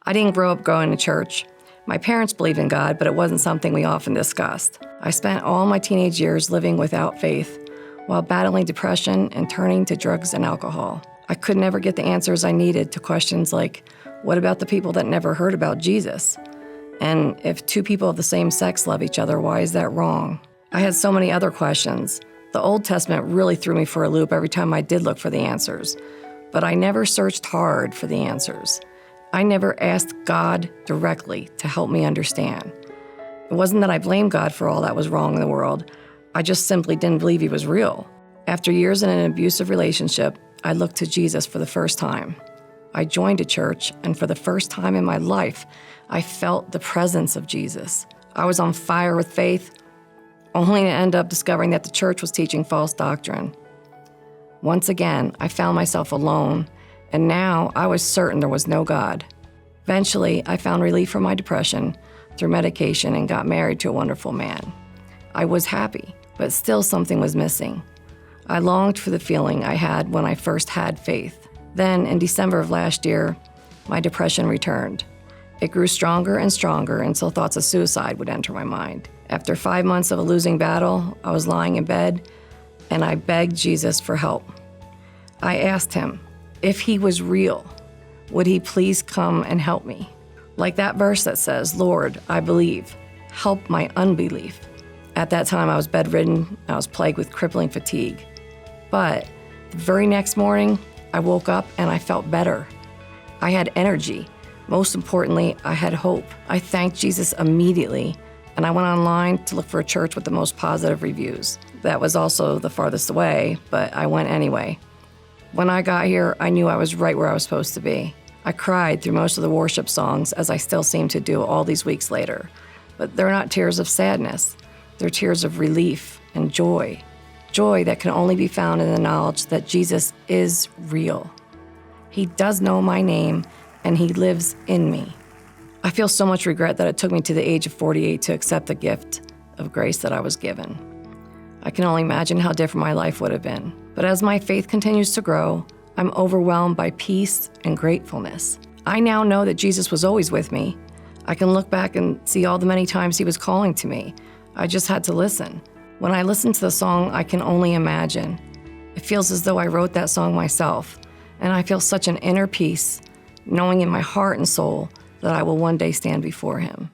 I didn't grow up going to church. My parents believed in God, but it wasn't something we often discussed. I spent all my teenage years living without faith while battling depression and turning to drugs and alcohol. I could never get the answers I needed to questions like, what about the people that never heard about Jesus? And if two people of the same sex love each other, why is that wrong? I had so many other questions. The Old Testament really threw me for a loop every time I did look for the answers, but I never searched hard for the answers. I never asked God directly to help me understand. It wasn't that I blamed God for all that was wrong in the world. I just simply didn't believe he was real. After years in an abusive relationship, I looked to Jesus for the first time. I joined a church, and for the first time in my life, I felt the presence of Jesus. I was on fire with faith, only to end up discovering that the church was teaching false doctrine. Once again, I found myself alone, and now I was certain there was no God. Eventually, I found relief from my depression through medication and got married to a wonderful man. I was happy, but still something was missing. I longed for the feeling I had when I first had faith. Then, in December of last year, my depression returned. It grew stronger and stronger until thoughts of suicide would enter my mind. After 5 months of a losing battle, I was lying in bed, and I begged Jesus for help. I asked him, if he was real, would he please come and help me? Like that verse that says, Lord, I believe, help my unbelief. At that time, I was bedridden. I was plagued with crippling fatigue. But the very next morning, I woke up and I felt better. I had energy. Most importantly, I had hope. I thanked Jesus immediately, and I went online to look for a church with the most positive reviews. That was also the farthest away, but I went anyway. When I got here, I knew I was right where I was supposed to be. I cried through most of the worship songs, as I still seem to do all these weeks later. But they're not tears of sadness. They're tears of relief and joy. Joy that can only be found in the knowledge that Jesus is real. He does know my name, and he lives in me. I feel so much regret that it took me to the age of 48 to accept the gift of grace that I was given. I can only imagine how different my life would have been. But as my faith continues to grow, I'm overwhelmed by peace and gratefulness. I now know that Jesus was always with me. I can look back and see all the many times he was calling to me. I just had to listen. When I listen to the song, I Can Only Imagine, it feels as though I wrote that song myself, and I feel such an inner peace, knowing in my heart and soul that I will one day stand before him.